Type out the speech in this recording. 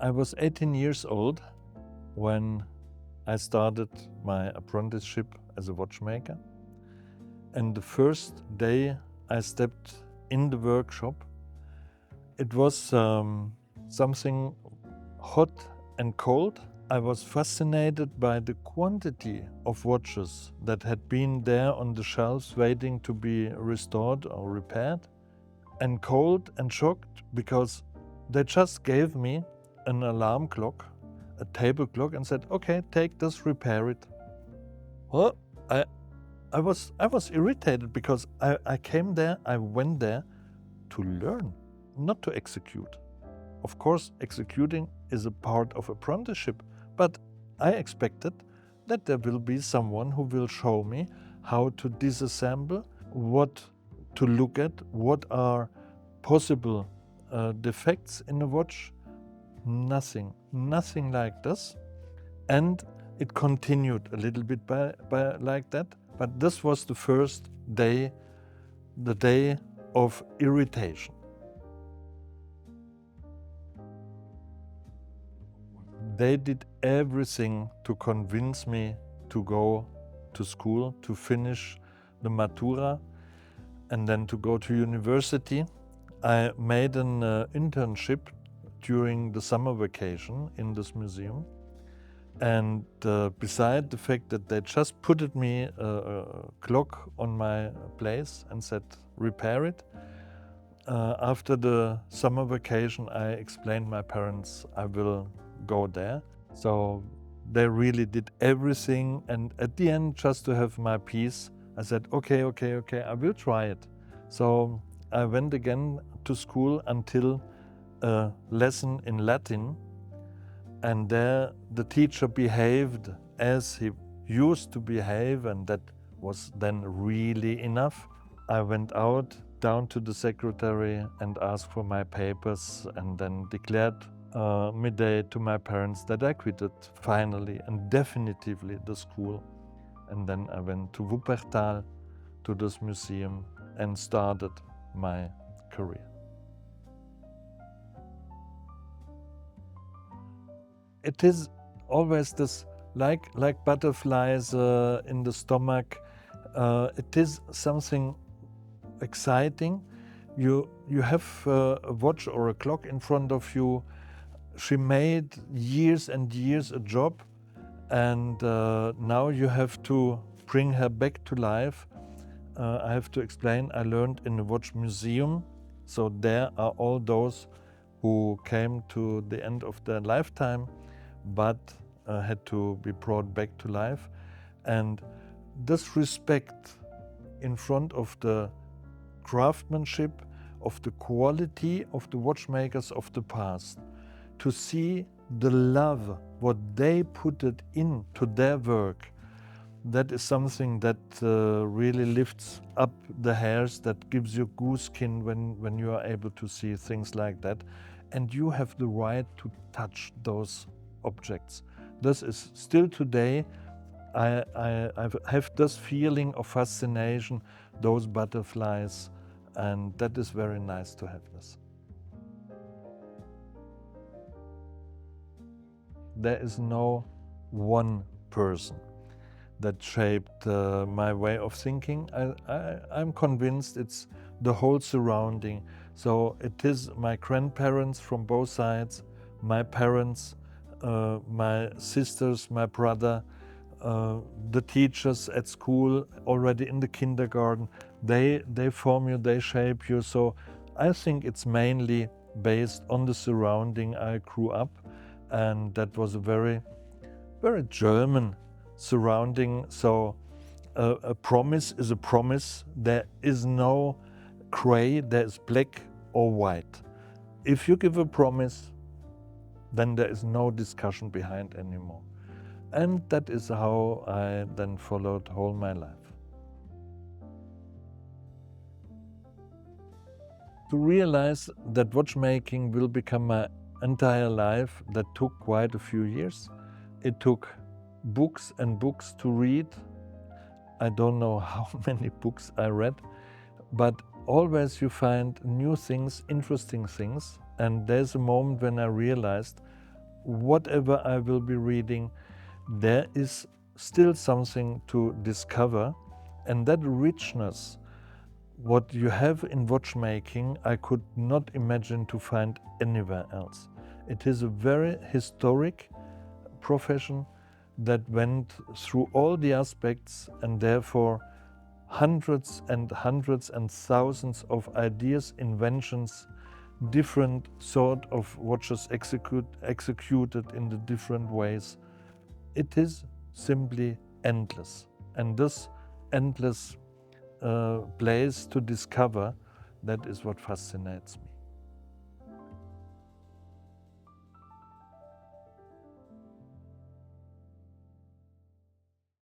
I was 18 years old when I started my apprenticeship as a watchmaker. And the first day I stepped in the workshop, it was something hot and cold. I was fascinated by the quantity of watches that had been there on the shelves waiting to be restored or repaired, and cold and shocked because they just gave me an alarm clock, a table clock, and said, okay, take this, repair it. Well, I was irritated because I came there, I went there to learn, not to execute. Of course, executing is a part of apprenticeship, but I expected that there will be someone who will show me how to disassemble, what to look at, what are possible defects in a watch. Nothing like this. And it continued a little bit by like that. But this was the first day, the day of irritation. They did everything to convince me to go to school, to finish the Matura, and then to go to university. I made an internship during the summer vacation in this museum. And beside the fact that they just put me a clock on my place and said, repair it, after the summer vacation, I explained my parents I will go there. So they really did everything. And at the end, just to have my peace, I said, okay, I will try it. So I went again to school until a lesson in Latin. And there the teacher behaved as he used to behave, and that was then really enough. I went out down to the secretary and asked for my papers, and then declared midday to my parents that I quitted finally and definitively the school. And then I went to Wuppertal to this museum and started my career. It is always this, like butterflies in the stomach. It is something exciting. You have a watch or a clock in front of you. She made years and years a job, and now you have to bring her back to life. I have to explain, I learned in a watch museum, so there are all those who came to the end of their lifetime but had to be brought back to life. And this respect in front of the craftsmanship, of the quality of the watchmakers of the past, to see the love, what they put it into their work, that is something that really lifts up the hairs, that gives you goose skin when you are able to see things like that. And you have the right to touch those objects. This is still today, I have this feeling of fascination, those butterflies, and that is very nice to have this. There is no one person that shaped my way of thinking. I'm convinced it's the whole surrounding. So it is my grandparents from both sides, my parents, my sisters, my brother, the teachers at school, already in the kindergarten. They form you, they shape you. So I think it's mainly based on the surrounding I grew up, and that was a very, very German surrounding. So a promise is a promise. There is no gray, there is black or white. If you give a promise, then there is no discussion behind anymore. And that is how I then followed all my life. To realize that watchmaking will become my entire life, that took quite a few years. It took books and books to read. I don't know how many books I read, but always you find new things, interesting things. And there's a moment when I realized whatever I will be reading, there is still something to discover. And that richness, what you have in watchmaking, I could not imagine to find anywhere else. It is a very historic profession that went through all the aspects, and therefore hundreds and hundreds and thousands of ideas, inventions, different sort of watches executed in the different ways. It is simply endless. And this endless place to discover, that is what fascinates me.